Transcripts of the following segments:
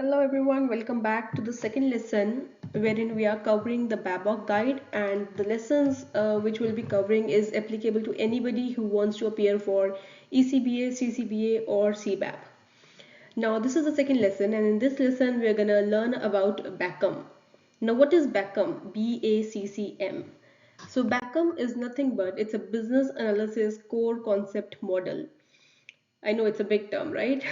Hello everyone, welcome back to the second lesson wherein we are covering the BABOK guide, and the lessons which we'll be covering is applicable to anybody who wants to appear for ECBA, CCBA or CBAP. Now this is the second lesson, and in this lesson we are going to learn about BACCM. Now what is BACCM? BACCM. So BACCM is nothing but it's a business analysis core concept model. I know it's a big term, right?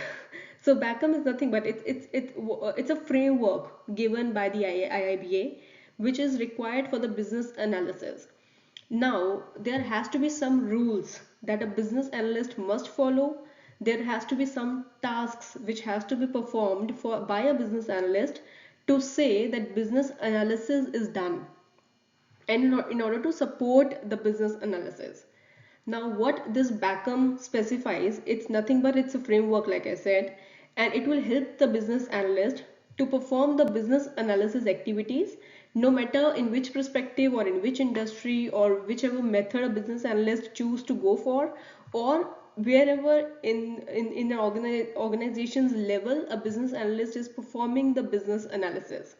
So BACCM is nothing but it's a framework given by the IIBA, which is required for the business analysis. Now there has to be some rules that a business analyst must follow. There has to be some tasks which has to be performed by a business analyst to say that business analysis is done, and in order to support the business analysis. Now what this BACCM specifies, it's nothing but it's a framework like I said, and it will help the business analyst to perform the business analysis activities no matter in which perspective or in which industry or whichever method a business analyst choose to go for, or wherever in an organization's level a business analyst is performing the business analysis.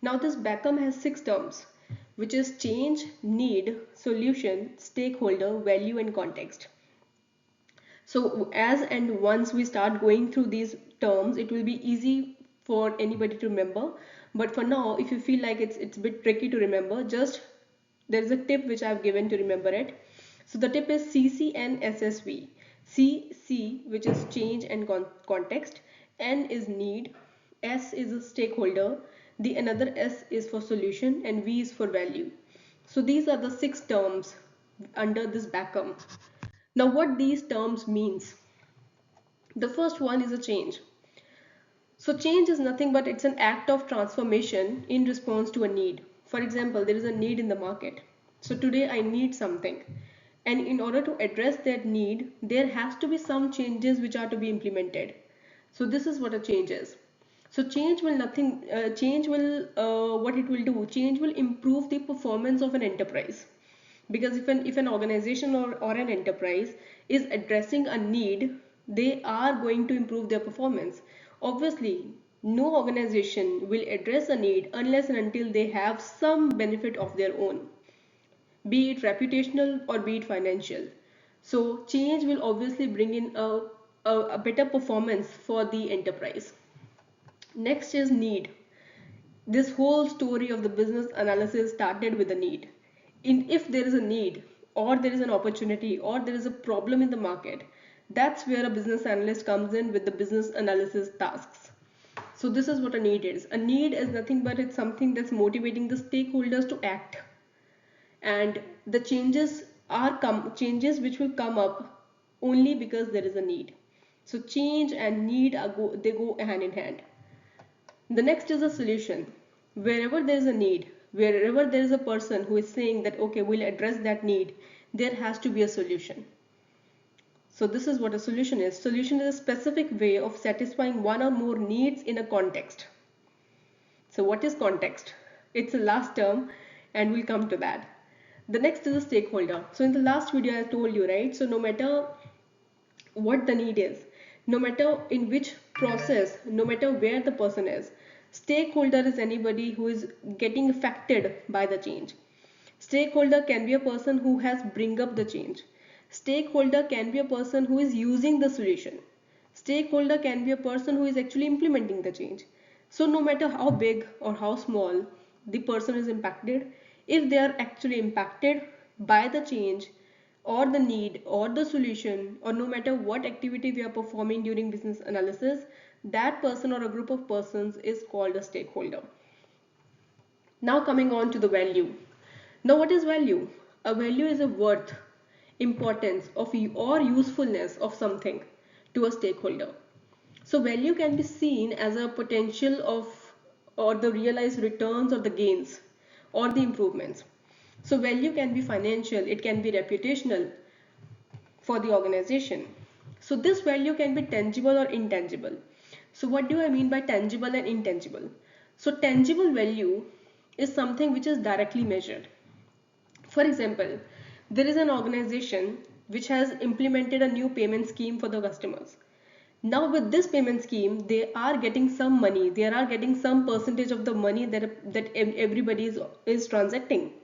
Now this BACCM has 6 terms, which is change, need, solution, stakeholder, value and context. So as and once we start going through these terms, it will be easy for anybody to remember. But for now, if you feel like it's a bit tricky to remember, just there is a tip which I've given to remember it. So the tip is CCNSSV. C, which is change and context, N is need, S is a stakeholder, the another S is for solution, and V is for value. So these are the 6 terms under this BACCM. Now what these terms means. The first one is a change. So change is nothing but it's an act of transformation in response to a need. For example, there is a need in the market. So today I need something. And in order to address that need, there has to be some changes which are to be implemented. So this is what a change is. So change will what it will do, change will improve the performance of an enterprise. Because if an organization or an enterprise is addressing a need, they are going to improve their performance. Obviously, no organization will address a need unless and until they have some benefit of their own, be it reputational or be it financial. So change will obviously bring in a better performance for the enterprise. Next is need. This whole story of the business analysis started with a need. If there is a need, or there is an opportunity, or there is a problem in the market, that's where a business analyst comes in with the business analysis tasks. So this is what a need is. A need is nothing but it's something that's motivating the stakeholders to act, and the changes which will come up only because there is a need. So change and need they go hand in hand. The next is a solution. Wherever there is a need, wherever there is a person who is saying that okay, we'll address that need, there has to be a solution. So this is what a solution is. Solution is a specific way of satisfying one or more needs in a context. So what is context? It's the last term and we'll come to that. The next is a stakeholder. So in the last video I told you, right? So no matter what the need is, no matter in which process, no matter where the person is, stakeholder is anybody who is getting affected by the change. Stakeholder can be a person who has bring up the change. Stakeholder can be a person who is using the solution. Stakeholder can be a person who is actually implementing the change. So no matter how big or how small the person is impacted, if they are actually impacted by the change or the need or the solution, or no matter what activity we are performing during business analysis, that person or a group of persons is called a stakeholder. Now coming on to the value. Now what is value? A value is a worth, importance of or usefulness of something to a stakeholder. So value can be seen as a potential of or the realized returns or the gains or the improvements. So value can be financial, it can be reputational for the organization. So this value can be tangible or intangible. So what do I mean by tangible and intangible? So tangible value is something which is directly measured. For example, there is an organization which has implemented a new payment scheme for the customers. Now with this payment scheme, they are getting some money, they are getting some percentage of the money that everybody is transacting.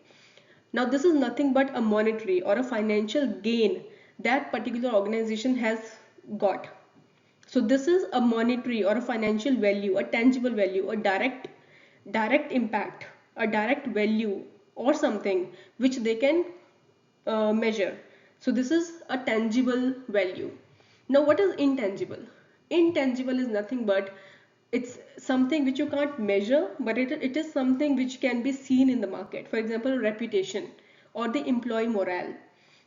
Now this is nothing but a monetary or a financial gain that particular organization has got. So this is a monetary or a financial value, a tangible value, a direct impact, a direct value or something which they can measure. So this is a tangible value. Now what is intangible? Intangible is nothing but it's something which you can't measure, but it is something which can be seen in the market. For example, reputation or the employee morale.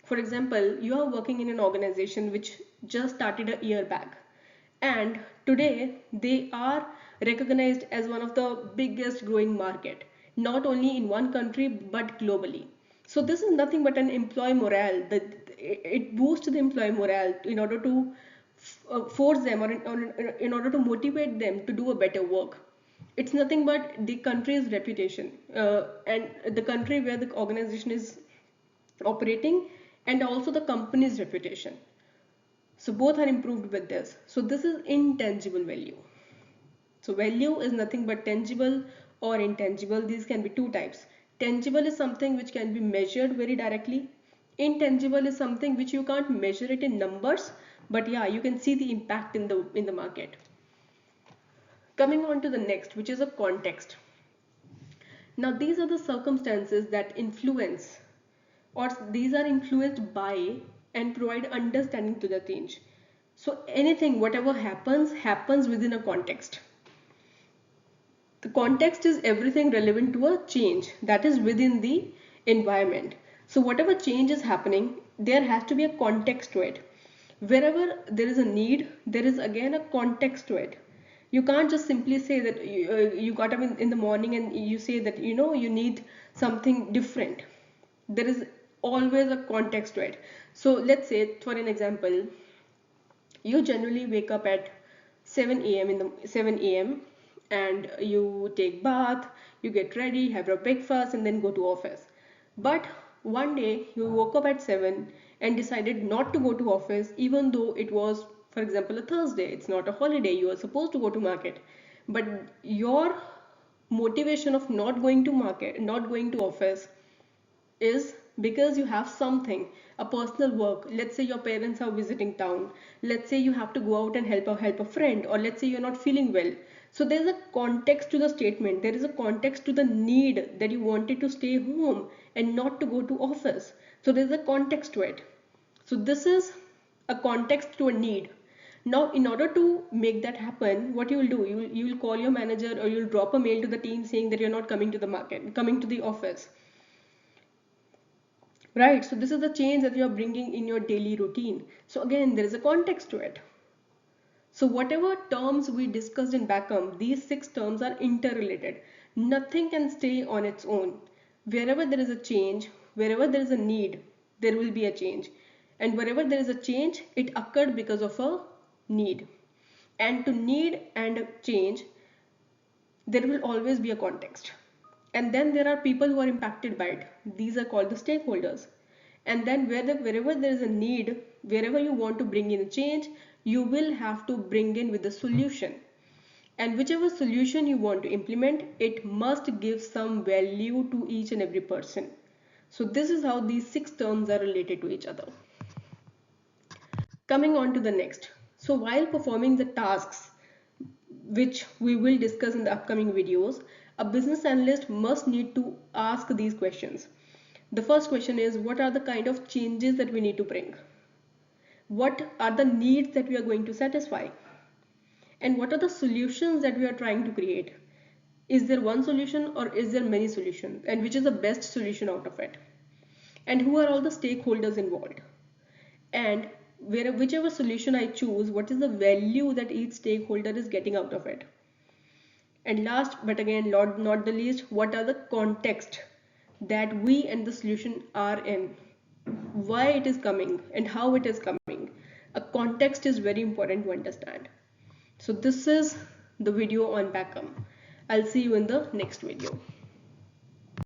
For example, you are working in an organization which just started a year back, and today they are recognized as one of the biggest growing market, not only in one country but globally. So this is nothing but an employee morale, that it boosts the employee morale in order to force them, or in order to motivate them to do a better work. It's nothing but the country's reputation, and the country where the organization is operating, and also the company's reputation. So both are improved with this. So this is intangible value. So value is nothing but tangible or intangible. These can be two types. Tangible is something which can be measured very directly. Intangible is something which you can't measure it in numbers, but yeah, you can see the impact in the market. Coming on to the next, which is a context. Now these are the circumstances that influence, or these are influenced by and provide understanding to the change. So anything, whatever happens within a context. The context is everything relevant to a change that is within the environment. So whatever change is happening, there has to be a context to it. Wherever there is a need, there is again a context to it. You can't just simply say that you got up in the morning and you say that you need something different. There is always a context to it. So let's say, for an example, you generally wake up at 7 a.m. and you take bath, you get ready, have your breakfast, and then go to office. But one day you woke up at 7 and decided not to go to office, even though it was, for example, a Thursday. It's not a holiday, you are supposed to go to market, but your motivation of not going to market, not going to office, is because you have something, a personal work. Let's say your parents are visiting town, let's say you have to go out and help a friend, or let's say you're not feeling well. So there's a context to the statement, there is a context to the need that you wanted to stay home and not to go to office. So there's a context to it. So this is a context to a need. Now in order to make that happen, what you will do, you will call your manager, or you'll drop a mail to the team saying that you're not coming to the market, coming to the office. Right, so this is the change that you are bringing in your daily routine. So again, there is a context to it. So whatever terms we discussed in BACCM, these 6 terms are interrelated. Nothing can stay on its own. Wherever there is a change, wherever there is a need, there will be a change. And wherever there is a change, it occurred because of a need. And to need and change, there will always be a context. And then there are people who are impacted by it. These are called the stakeholders. And then wherever there is a need, wherever you want to bring in a change, you will have to bring in with the solution. And whichever solution you want to implement, it must give some value to each and every person. So this is how these 6 terms are related to each other. Coming on to the next. So while performing the tasks, which we will discuss in the upcoming videos, a business analyst must need to ask these questions. The first question is, what are the kind of changes that we need to bring? What are the needs that we are going to satisfy? And what are the solutions that we are trying to create? Is there one solution, or is there many solutions? And which is the best solution out of it? And who are all the stakeholders involved? And whichever solution I choose, what is the value that each stakeholder is getting out of it? And last but again not the least, what are the context that we and the solution are in? Why it is coming and how it is coming? A context is very important to understand. So this is the video on BACCM. I'll see you in the next video.